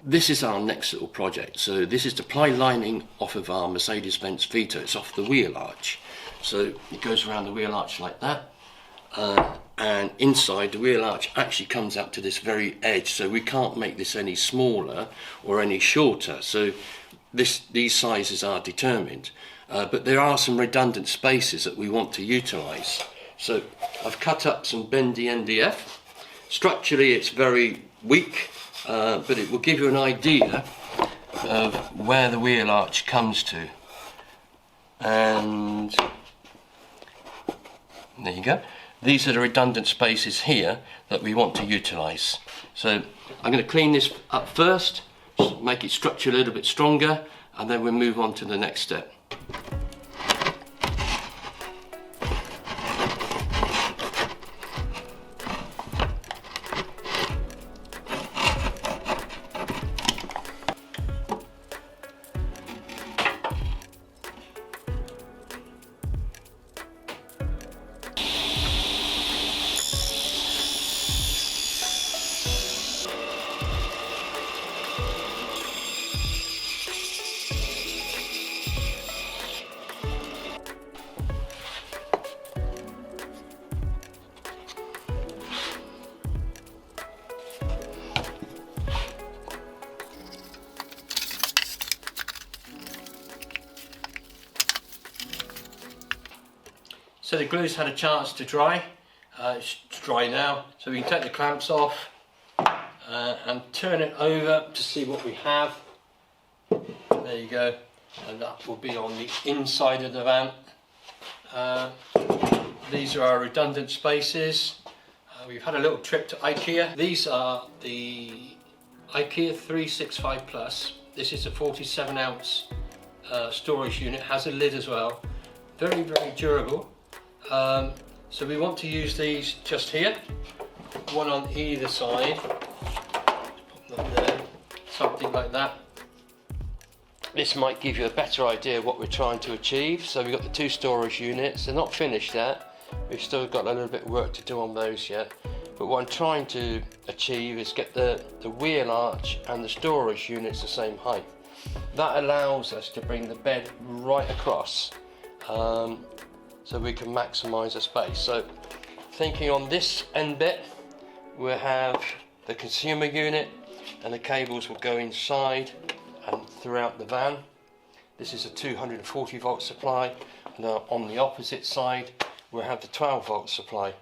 this is our next little project. So this is the ply lining off of our Mercedes-Benz Vito. It's off the wheel arch. So it goes around the wheel arch like that. And inside the wheel arch actually comes out to this very edge. So we can't make this any smaller or any shorter. So these sizes are determined. But there are some redundant spaces that we want to utilise. So I've cut up some bendy MDF. Structurally it's very weak, but it will give you an idea of where the wheel arch comes to. And there you go. These are the redundant spaces here that we want to utilise. So I'm going to clean this up first, make it structure a little bit stronger, and then we'll move on to the next step. So the glue's had a chance to dry. It's dry now, so we can take the clamps off and turn it over to see what we have. There you go, and that will be on the inside of the van. These are our redundant spaces. We've had a little trip to IKEA. These are the IKEA 365 Plus. This is a 47 ounce storage unit, has a lid as well. Very, very durable. So we want to use these just here, one on either side, pop them there, something like that. This might give you a better idea of what we're trying to achieve. So we've got the two storage units, they're not finished yet, we've still got a little bit of work to do on those yet, but what I'm trying to achieve is get the wheel arch and the storage units the same height. That allows us to bring the bed right across, so we can maximise the space. So thinking on this end bit, we'll have the consumer unit and the cables will go inside and throughout the van. This is a 240 volt supply. Now on the opposite side, we'll have the 12 volt supply.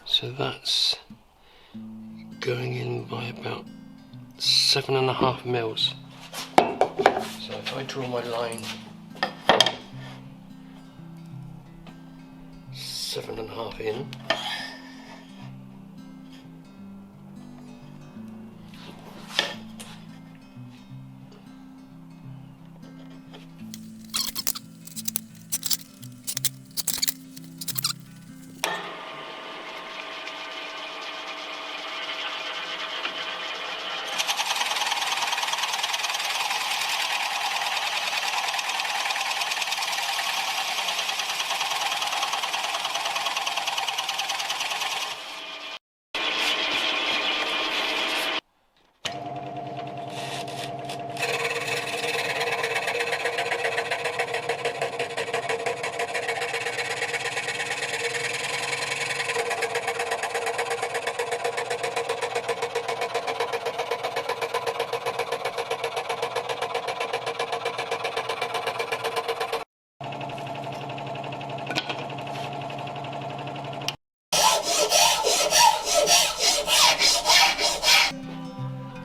So that's going in by about 7.5 mils. So if I draw my line 7.5 in,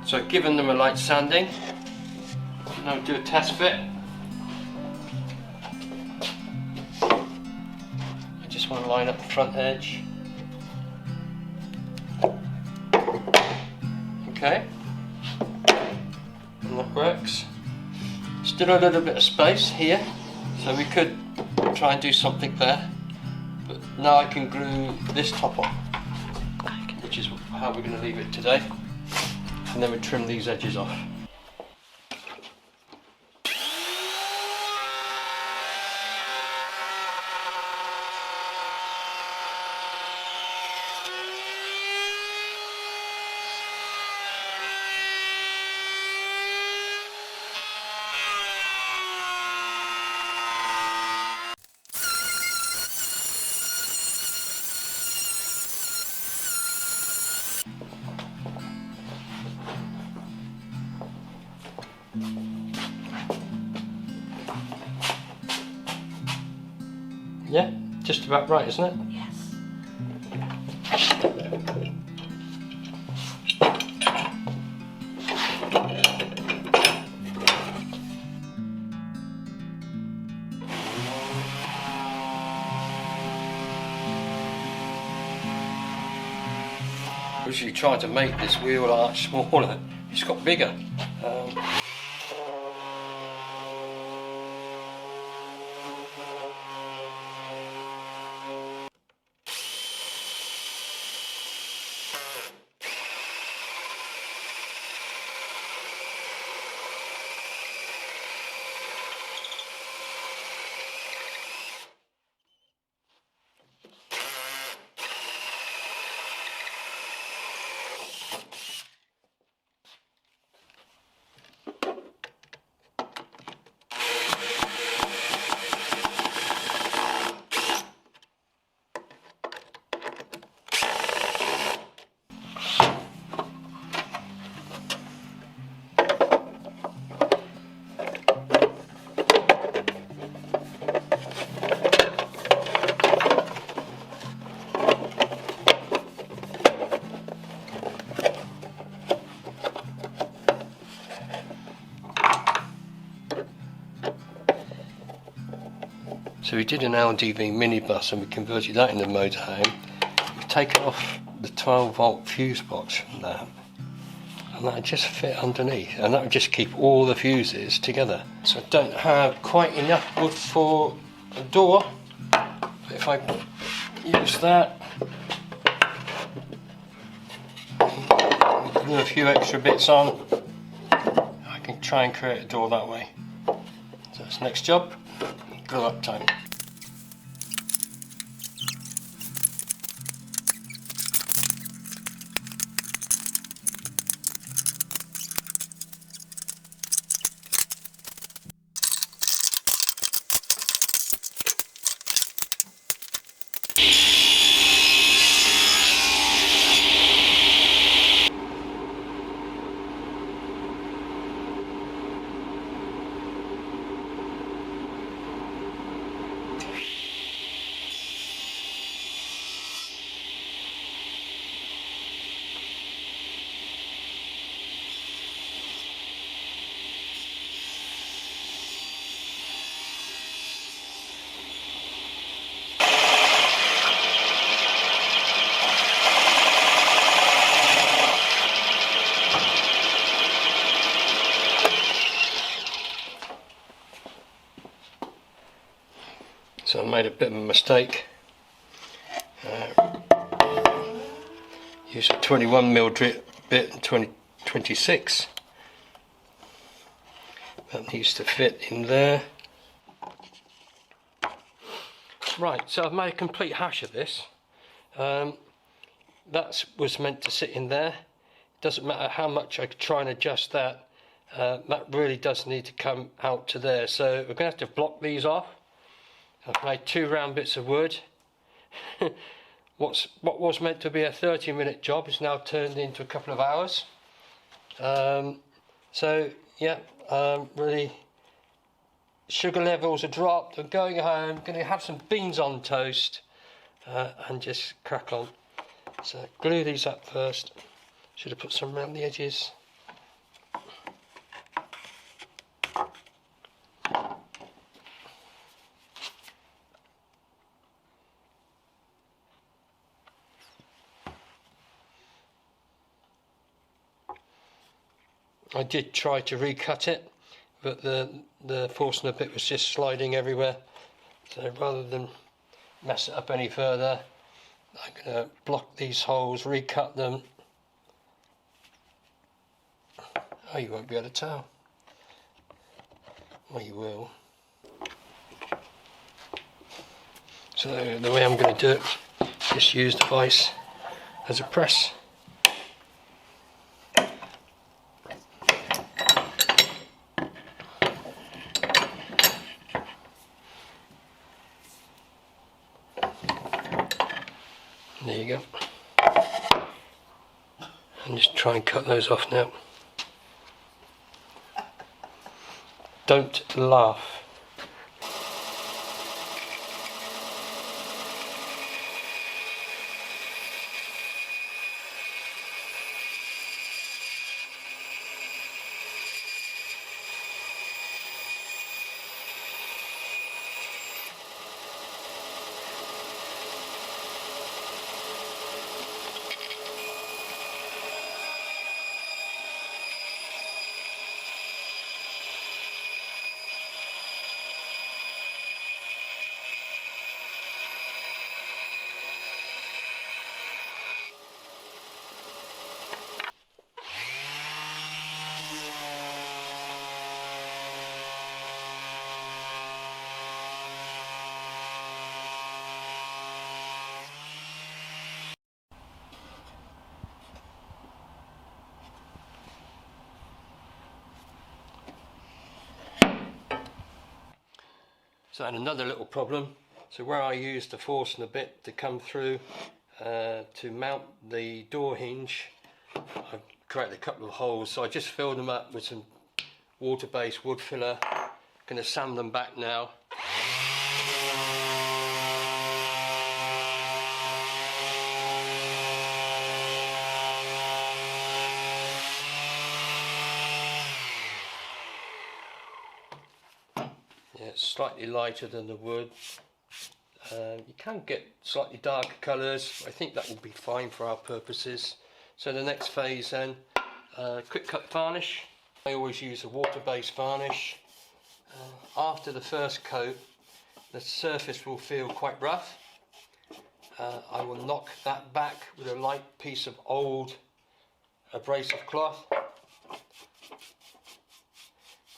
so I've given them a light sanding. Now do a test fit. I just want to line up the front edge. Okay, and that works. Still a little bit of space here, so we could try and do something there. But now I can glue this top on, which is how we're going to leave it today. And then we trim these edges off. Yeah, just about right, isn't it? Yes. Originally trying to make this wheel arch smaller, it's got bigger. So we did an LDV minibus and we converted that into a motorhome. We've taken off the 12-volt fuse box from that, and that just fit underneath, and that would just keep all the fuses together. So I don't have quite enough wood for a door, but if I use that, glue a few extra bits on, I can try and create a door that way. So that's next job, glue up time. So I made a bit of a mistake. Use a 21mm drip bit and 26. That needs to fit in there. Right, so I've made a complete hash of this. That was meant to sit in there. Doesn't matter how much I try and adjust that. That really does need to come out to there. So we're going to have to block these off. I've made 2 round bits of wood. What was meant to be a 30-minute job is now turned into a couple of hours. So yeah, really, sugar levels are dropped. I'm going home, going to have some beans on toast, and just crack on. So glue these up first. Should have put some around the edges. I did try to recut it, but the Forstner bit was just sliding everywhere. So rather than mess it up any further. I'm going to block these holes, recut them. Oh, you won't be able to tell. Well, you will. So the way I'm going to do it, just use the vise as a press. There you go. And just try and cut those off now. Don't laugh. So, and another little problem, so where I used the forcing a bit to come through to mount the door hinge, I've created a couple of holes, so I just filled them up with some water-based wood filler. Going to sand them back now. Yeah, it's slightly lighter than the wood. You can get slightly darker colours. I think that will be fine for our purposes. So the next phase then, quick cut varnish. I always use a water-based varnish. After the first coat, the surface will feel quite rough. I will knock that back with a light piece of old abrasive cloth.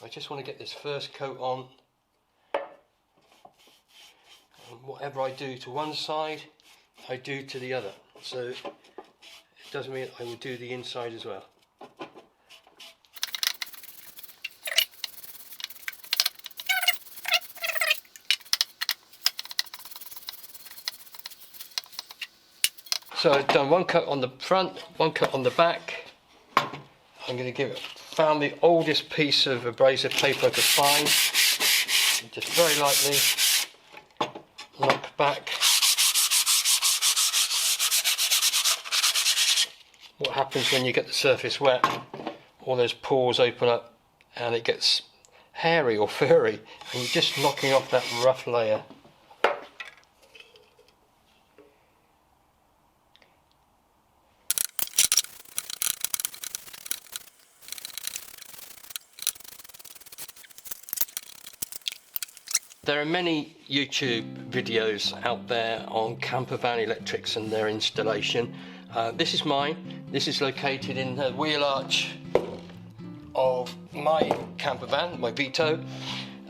I just want to get this first coat on. Whatever I do to one side, I do to the other. So it doesn't mean I will do the inside as well. So I've done one cut on the front, one cut on the back. I'm going to found the oldest piece of abrasive paper I could find. Just very lightly knock back. What happens when you get the surface wet, all those pores open up and it gets hairy or furry, and you're just knocking off that rough layer. There are many YouTube videos out there on campervan electrics and their installation. This is mine. This is located in the wheel arch of my campervan, my Vito.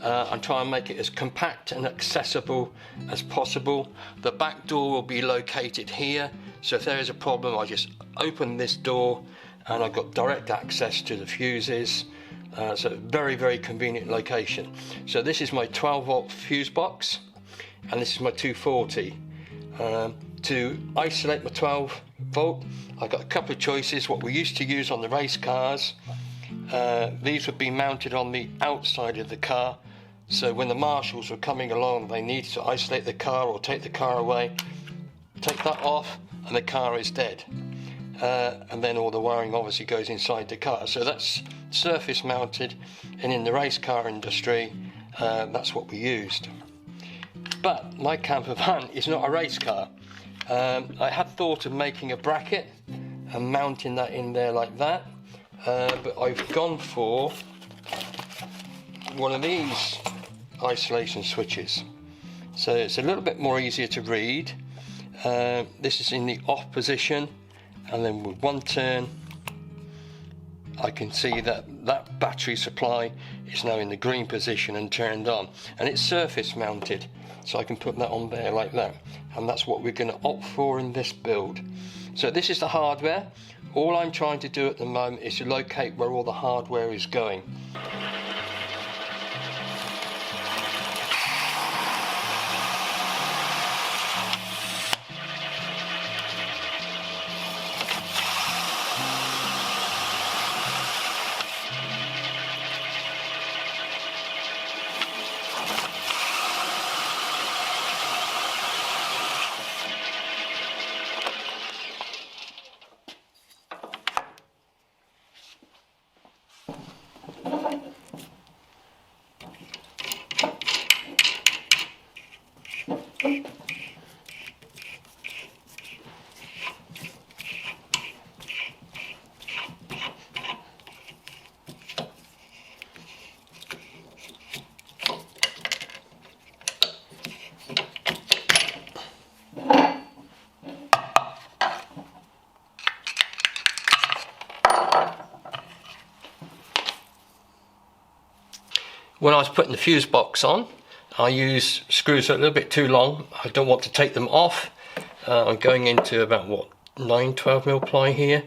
I'm trying to make it as compact and accessible as possible. The back door will be located here, so if there is a problem I just open this door and I've got direct access to the fuses. So very, very convenient location. So this is my 12-volt fuse box and this is my 240. To isolate my 12-volt, I've got a couple of choices. What we used to use on the race cars, these would be mounted on the outside of the car, so when the marshals were coming along they needed to isolate the car or take the car away, take that off and the car is dead. And then all the wiring obviously goes inside the car, so that's surface mounted, and in the race car industry that's what we used. But my campervan is not a race car. I had thought of making a bracket and mounting that in there like that, but I've gone for one of these isolation switches. so it's a little bit more easier to read. This is in the off position, and then with one turn I can see that that battery supply is now in the green position and turned on, and it's surface mounted, so I can put that on there like that, and that's what we're going to opt for in this build. So this is the hardware. All I'm trying to do at the moment is to locate where all the hardware is going. When I was putting the fuse box on, I used screws that are a little bit too long. I don't want to take them off. I'm going into about, what, 9-12mm ply here,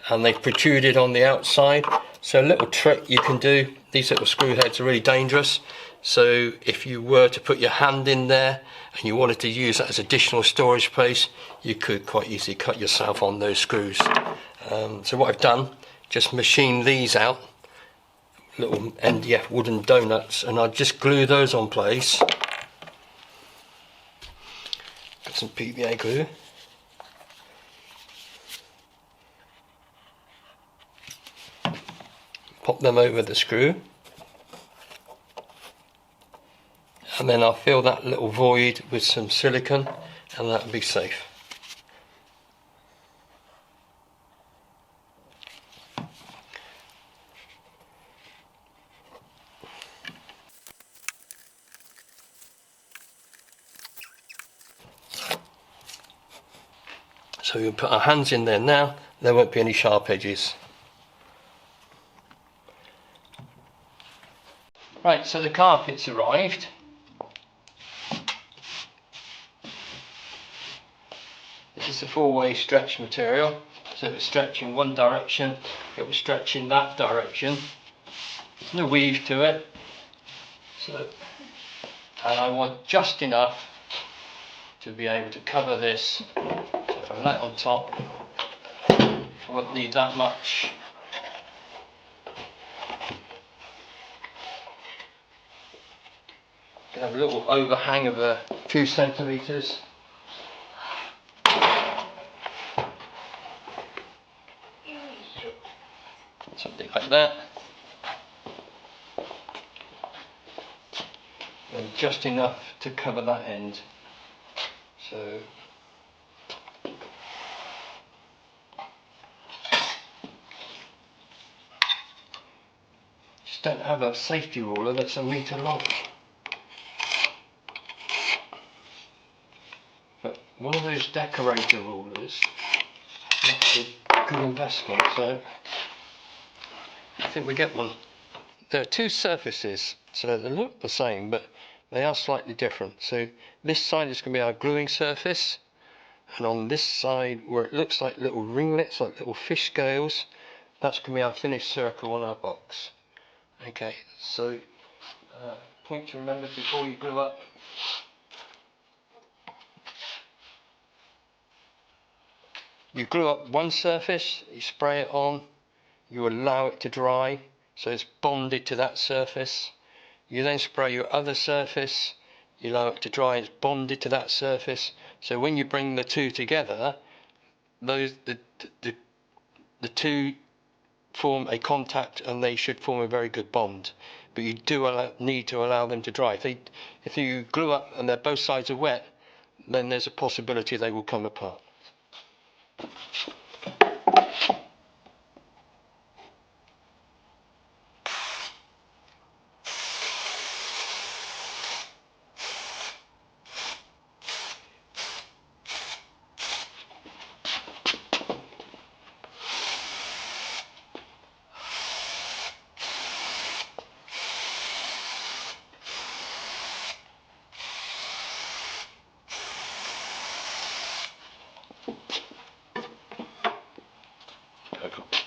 and they've protruded on the outside. So a little trick you can do, these little screw heads are really dangerous, so if you were to put your hand in there and you wanted to use that as additional storage space, you could quite easily cut yourself on those screws. So what I've done, just machined these out, little NDF wooden donuts, and I just glue those on place. Got some PVA glue. Pop them over the screw, and then I'll fill that little void with some silicone, and that'll be safe. So we'll put our hands in there now, there won't be any sharp edges. Right, so the carpet's arrived. This is a 4-way stretch material, so it was stretch in one direction, it was stretch in that direction. There's no weave to it, so, and I want just enough to be able to cover this. So if I lay it on top, I won't need that much. Can have a little overhang of a few centimetres. Something like that. And just enough to cover that end. So just don't have a safety ruler that's a metre long. But one of those decorator rulers, that's a good investment, so I think we get one. There are two surfaces, so they look the same, but they are slightly different. So this side is going to be our gluing surface, and on this side, where it looks like little ringlets, like little fish scales, that's going to be our finished circle on our box. Okay, so point to remember before you glue up. You glue up one surface, you spray it on, you allow it to dry, so it's bonded to that surface. You then spray your other surface, you allow it to dry, it's bonded to that surface. So when you bring the two together, the two form a contact, and they should form a very good bond. But you do need to allow them to dry. If you glue up and they're both sides are wet, then there's a possibility they will come apart.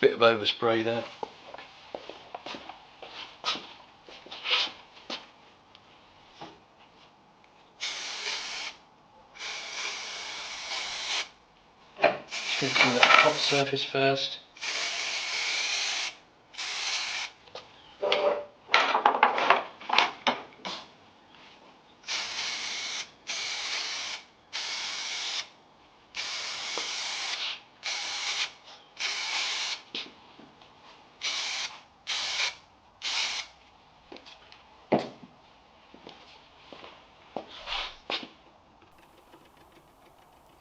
bit of overspray there. Just do that hot surface first.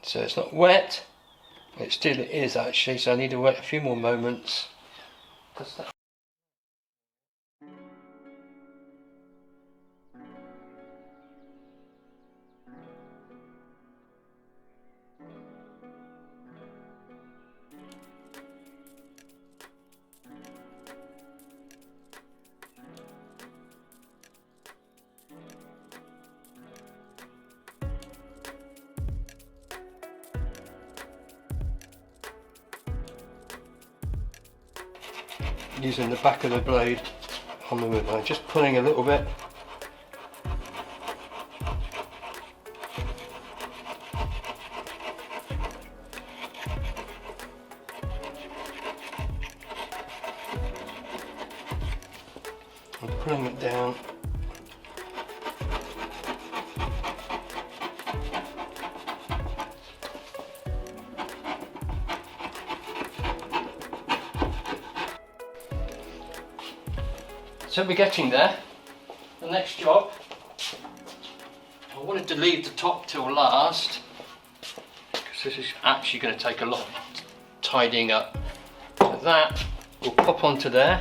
So it's not wet, it still is actually, so I need to wait a few more moments. Using the back of the blade on the wood line, just pulling a little bit. And pulling it down. So we're getting there. The next job, I wanted to leave the top till last because this is actually going to take a lot of tidying up. So that will pop onto there.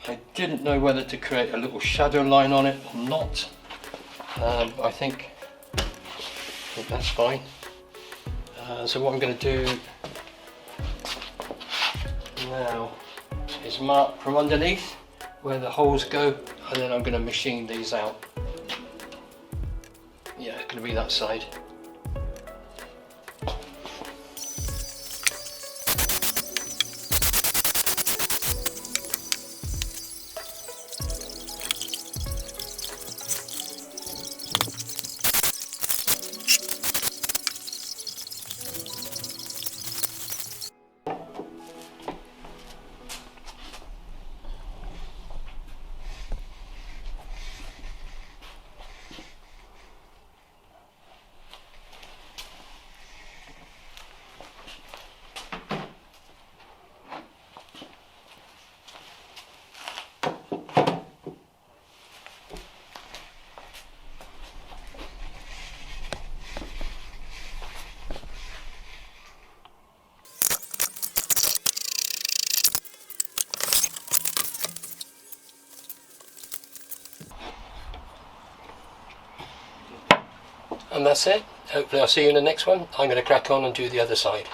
I didn't know whether to create a little shadow line on it or not. I think that's fine. So what I'm going to do now is mark from underneath where the holes go, and then I'm going to machine these out. Yeah, it's going to be that side. And that's it. Hopefully I'll see you in the next one. I'm going to crack on and do the other side.